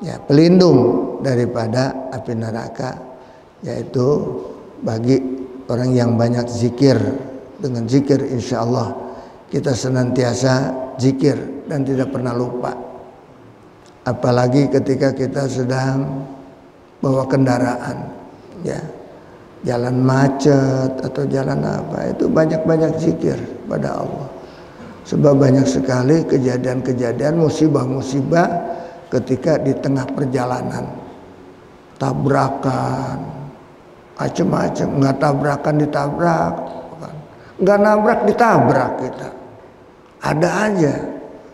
ya, pelindung daripada api neraka, yaitu bagi orang yang banyak zikir. Dengan zikir insya Allah kita senantiasa zikir dan tidak pernah lupa. Apalagi ketika kita sedang bawa kendaraan, ya, jalan macet atau jalan apa, itu banyak-banyak zikir pada Allah. Sebab banyak sekali kejadian-kejadian musibah-musibah ketika di tengah perjalanan, tabrakan, macam-macam. Nggak tabrakan ditabrak, nggak nabrak ditabrak, kita ada aja.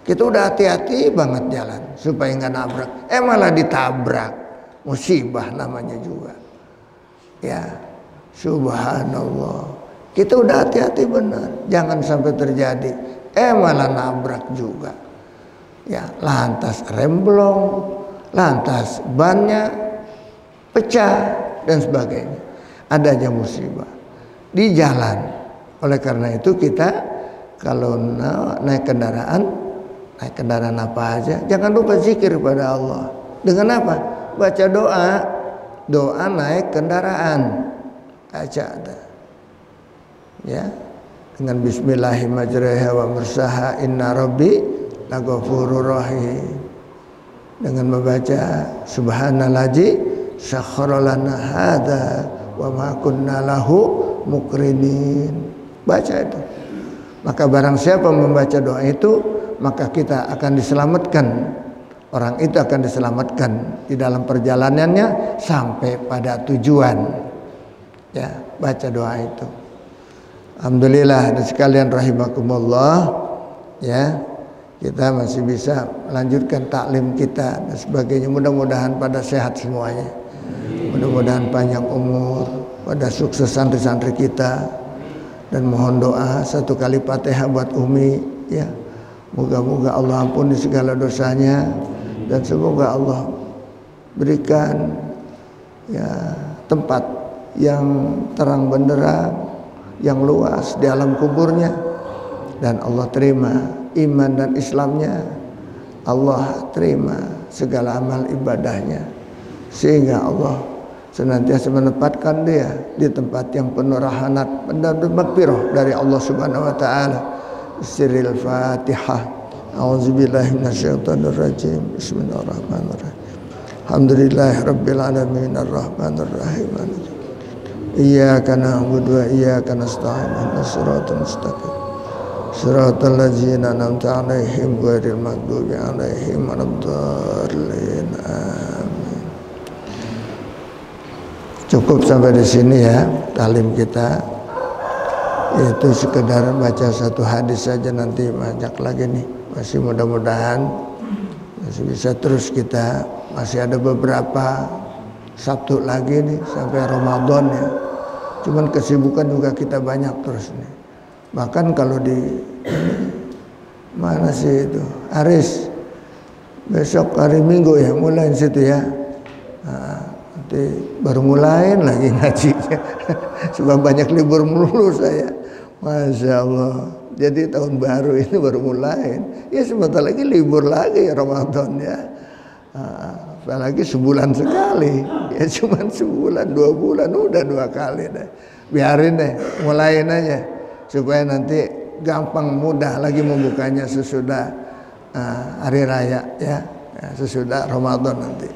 Kita udah hati-hati banget jalan supaya nggak nabrak, malah ditabrak. Musibah namanya juga, ya. Subhanallah, kita udah hati-hati benar, jangan sampai terjadi, malah nabrak juga, ya. Lantas remblong, lantas bannya pecah dan sebagainya. Ada aja musibah di jalan. Oleh karena itu kita kalau naik kendaraan apa aja, jangan lupa zikir kepada Allah. Dengan apa? Baca doa naik kendaraan, baca ada, ya, dengan bismillahirrahmanirrahim wa mursaha inna rabbi laghafurur rahim, dengan membaca subhanallazi sakhkhara lana hadza wa ma kunna lahu muqrinin, baca itu. Maka barang siapa membaca doa itu, maka kita akan diselamatkan. Orang itu akan diselamatkan di dalam perjalanannya sampai pada tujuan. Ya, baca doa itu. Alhamdulillah, dan sekalian rahimakumullah, ya, kita masih bisa melanjutkan taklim kita dan sebagainya. Mudah-mudahan pada sehat semuanya. Mudah-mudahan panjang umur, pada sukses santri-santri kita. Dan mohon doa satu kali Fatihah buat Umi, ya. Moga-moga Allah ampuni segala dosanya, dan semoga Allah berikan, ya, tempat yang terang benderang, yang luas di alam kuburnya, dan Allah terima iman dan Islamnya, Allah terima segala amal ibadahnya, sehingga Allah senantiasa menempatkan dia di tempat yang penuh rahmat dan maghfirah dari Allah Subhanahu wa taala. Sirril Fatihah. A'udzubillahi minasyaitonir rajim. Bismillahirrahmanirrahim. Alhamdulillahirabbil alamin arrahmanir rahim. Iyyaka na'budu wa iyyaka nasta'in. Ihdinas siratal mustaqim. Shiratal ladzina an'amta 'alaihim ghairil maghdubi 'alaihim waladdallin. Amin. Cukup sampai di sini ya talim kita. Itu sekedar baca satu hadis saja, nanti banyak lagi nih. Masih mudah-mudahan masih bisa terus kita, masih ada beberapa Sabtu lagi nih sampai Ramadan ya. Cuman kesibukan juga kita banyak terus nih. Bahkan kalau di mana sih itu Aris, besok hari Minggu ya mulai situ ya. Nah, nanti baru mulai lagi ngajinya. Sebab banyak libur melulu saya. Masya Allah. Jadi tahun baru ini baru mulai. Ya sebentar lagi libur lagi Ramadan ya. Apalagi sebulan sekali. Ya cuman sebulan 2 bulan udah 2 kali deh. Biarin deh, mulain aja supaya nanti gampang mudah lagi membukanya sesudah hari raya ya, sesudah Ramadan nanti.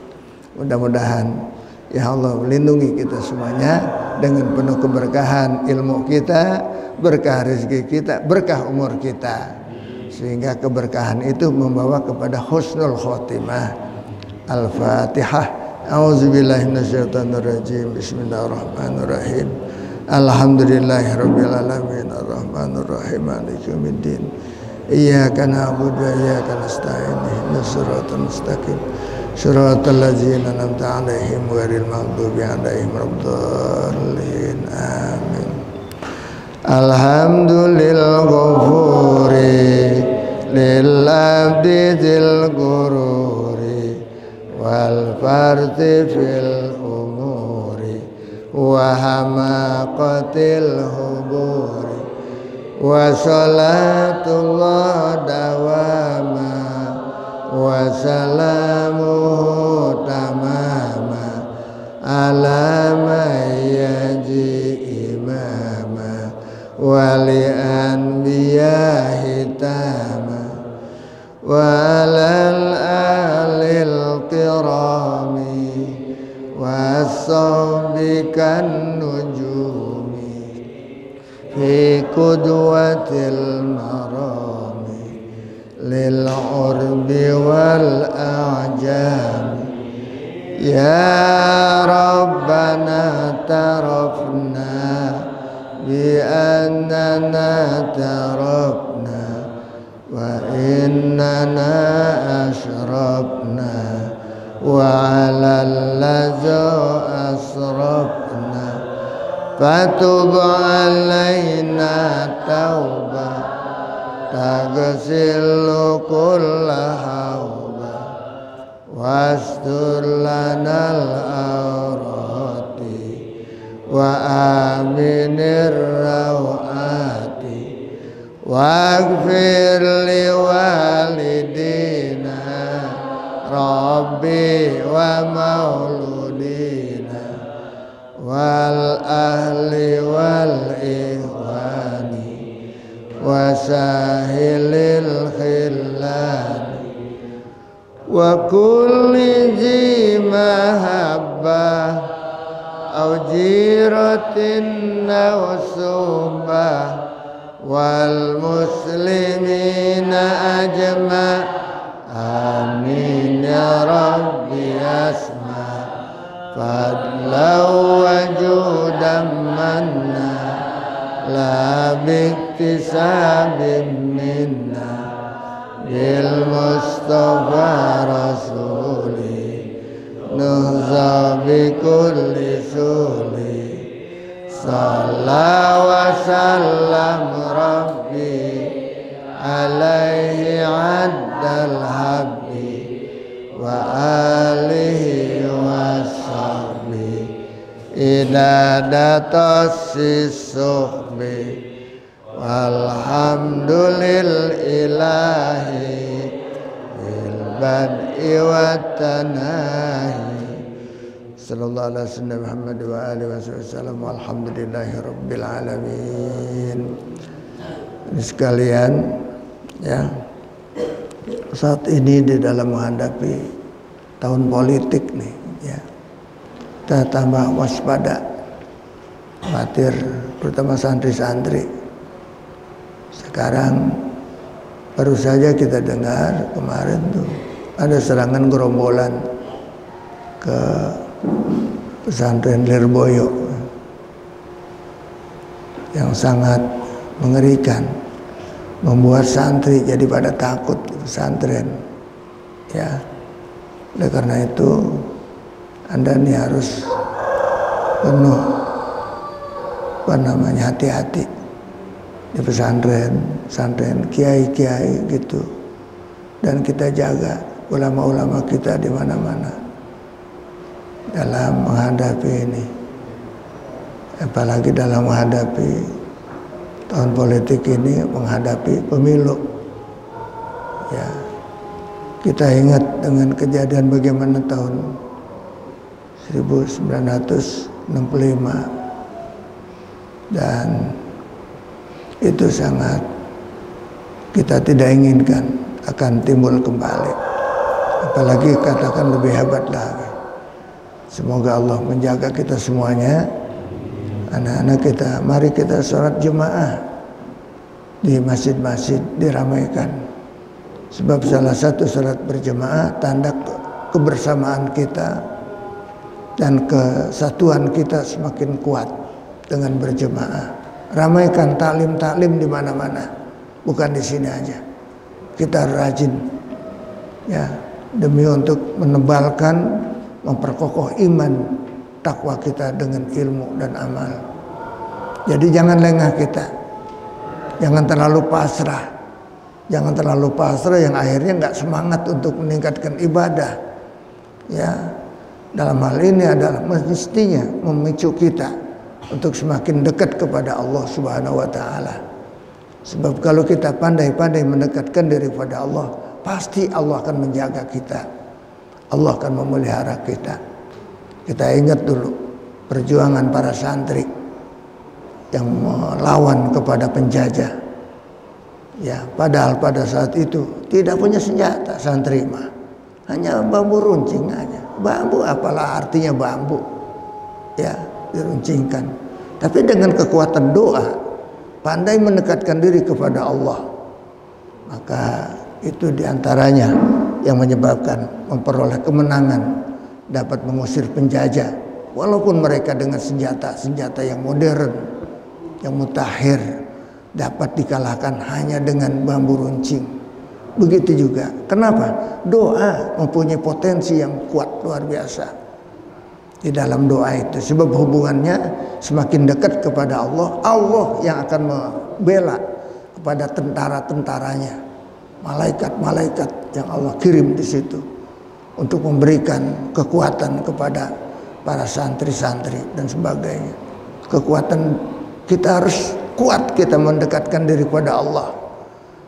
Mudah-mudahan ya Allah melindungi kita semuanya dengan penuh keberkahan ilmu kita, berkah rezeki kita, berkah umur kita, sehingga keberkahan itu membawa kepada husnul khotimah. Al-Fatihah. A'udzubillahi minasyaitonirrajim. Bismillahirrahmanirrahim. Alhamdulillahirabbil alamin arrahmanir rahim maliki yaumiddin. Iyyaka na'budu wa iyyaka nasta'in. Ihdinas siratal mustaqim. Shiratal ladzina an'amta 'alaihim ghairil maghdubi 'alaihim waladdallin. Amin. Alhamdulillah ghafuri lil abdi dzil gururi wal farti fil umuri wa hamaqatil huburi wa salatullah dawama wa salamuhu tamama ala mayyaji imama wali anbiya hitama wa alal alil kirami wasawbikan nujumi fi kudwatil marami lil urbi wal a'jam ya Rabbana tarafna bi annana tarafna wa innana ashrabna wa alal ladza asrafna fatub alaina tauba taghsilu kulla hauba wastur lanal awrati wa aminir rawati waghfir li walidina rabbi wa mauludina wal ahli wal ikhwani wa sahilil khillani wa kulli zi mahabbah au jiratin aw subah wal muslimina ajma. Amin ya Rabbi asma fadlau wajudan manna la biktisabim minna bil mustafa rasuli nuhza bi kulli suli salla wa sallam rabbi alaihi addal habbi wa alihi wa sahbi idadatas sisuhbi walhamdulil ilahi bil bad'i wa tanahi Sallallahu alaihi wasallam Muhammad wa alihi wasallam. Alhamdulillahi rabbil alamin. Ini sekalian, ya, saat ini di dalam menghadapi tahun politik nih, ya, kita tambah waspada, khawatir, terutama santri-santri. Sekarang baru saja kita dengar kemarin tuh ada serangan gerombolan ke pesantren Lirboyo yang sangat mengerikan, membuat santri jadi pada takut di pesantren, ya. Oleh karena itu Anda nih harus penuh hati-hati di pesantren kiai-kiai gitu, dan kita jaga ulama-ulama kita di mana-mana dalam menghadapi ini, apalagi dalam menghadapi tahun politik ini, menghadapi pemilu, ya. Kita ingat dengan kejadian bagaimana tahun 1965, dan itu sangat kita tidak inginkan akan timbul kembali, apalagi katakan lebih hebat lagi. Semoga Allah menjaga kita semuanya, anak-anak kita. Mari kita sholat jemaah di masjid-masjid, diramaikan, sebab salah satu sholat berjemaah tanda kebersamaan kita dan kesatuan kita semakin kuat dengan berjemaah. Ramaikan taklim di mana-mana, bukan di sini aja. Kita rajin, ya, demi untuk menebalkan, memperkokoh iman, takwa kita dengan ilmu dan amal. Jadi jangan lengah kita, jangan terlalu pasrah yang akhirnya nggak semangat untuk meningkatkan ibadah, ya. Dalam hal ini adalah mestinya memicu kita untuk semakin dekat kepada Allah Subhanahu wa taala. Sebab kalau kita pandai-pandai mendekatkan diri kepada Allah, pasti Allah akan menjaga kita, Allah akan memelihara kita. Kita ingat dulu perjuangan para santri yang melawan kepada penjajah, ya, padahal pada saat itu tidak punya senjata santri mah, hanya bambu runcing aja. Bambu, apalah artinya bambu, ya, diruncingkan. Tapi dengan kekuatan doa, pandai mendekatkan diri kepada Allah, maka itu diantaranya yang menyebabkan memperoleh kemenangan, dapat mengusir penjajah, walaupun mereka dengan senjata yang modern, yang mutakhir, dapat dikalahkan hanya dengan bambu runcing. Begitu juga, kenapa? Doa mempunyai potensi yang kuat luar biasa di dalam doa itu, sebab hubungannya semakin dekat kepada Allah, Allah yang akan membela kepada tentara-tentaranya, malaikat-malaikat yang Allah kirim di situ untuk memberikan kekuatan kepada para santri-santri dan sebagainya. Kekuatan kita harus kuat, kita mendekatkan diri kepada Allah.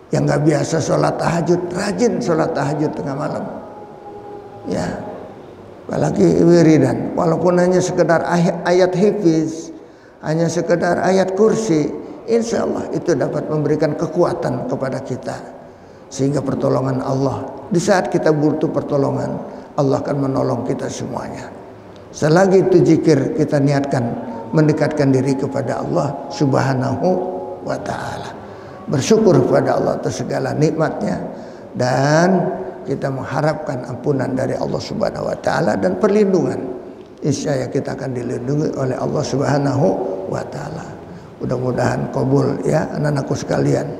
Yang nggak biasa sholat tahajud, rajin sholat tahajud tengah malam, ya. Apalagi wiridan, walaupun hanya sekedar ayat hifiz, hanya sekedar ayat kursi, insya Allah itu dapat memberikan kekuatan kepada kita, sehingga pertolongan Allah di saat kita butuh pertolongan, Allah akan menolong kita semuanya. Selagi itu zikir kita niatkan mendekatkan diri kepada Allah Subhanahu wa ta'ala, bersyukur kepada Allah atas segala nikmatnya, dan kita mengharapkan ampunan dari Allah Subhanahu wa ta'ala dan perlindungan. Insya Allah kita akan dilindungi oleh Allah Subhanahu wa ta'ala. Mudah-mudahan kabul, ya, anak-anakku sekalian.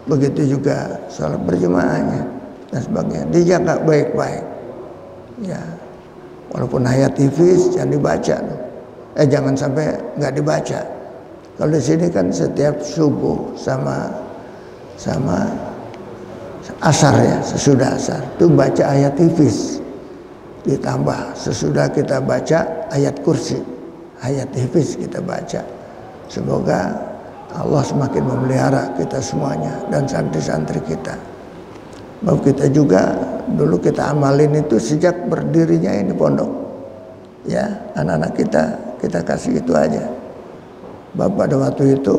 Begitu juga salat berjemaahnya dan sebagainya, dijaga baik-baik, ya. Walaupun ayat hifiz jangan dibaca, jangan sampai nggak dibaca. Kalau di sini kan setiap subuh sama asar, ya, sesudah asar itu baca ayat hifiz, ditambah sesudah kita baca ayat kursi, ayat hifiz kita baca. Semoga Allah semakin memelihara kita semuanya dan santri-santri kita. Bahwa kita juga dulu kita amalin itu sejak berdirinya ini pondok, Ya, anak-anak kita kasih itu aja. Bapak pada waktu itu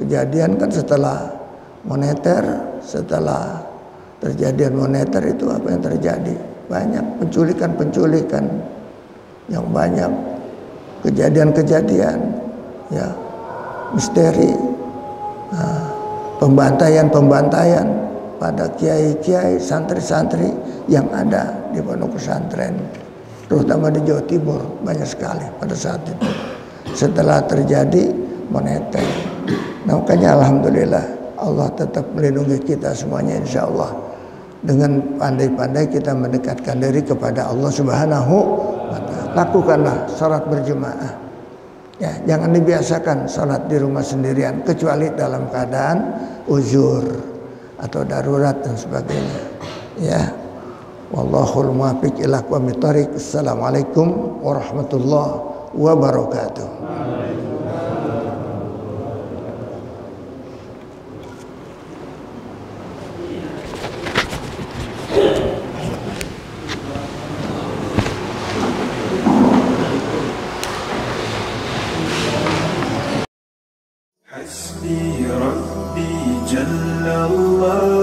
kejadian kan setelah moneter, setelah terjadian moneter itu apa yang terjadi? Banyak penculikan yang banyak, kejadian-kejadian, ya, misteri, pembantaian pada kiai-kiai, santri-santri yang ada di pondok pesantren, terutama di Jawa Timur banyak sekali pada saat itu. Setelah terjadi moneter, nah, makanya alhamdulillah Allah tetap melindungi kita semuanya insya Allah. Dengan pandai-pandai kita mendekatkan diri kepada Allah Subhanahu wa Ta'ala. Lakukanlah salat berjemaah. Ya, jangan dibiasakan salat di rumah sendirian kecuali dalam keadaan uzur atau darurat dan sebagainya. Ya. Wallahul muwaffiq ila aqwamit thoriq. Assalamualaikum warahmatullahi wabarakatuh. حسبي ربي جل الله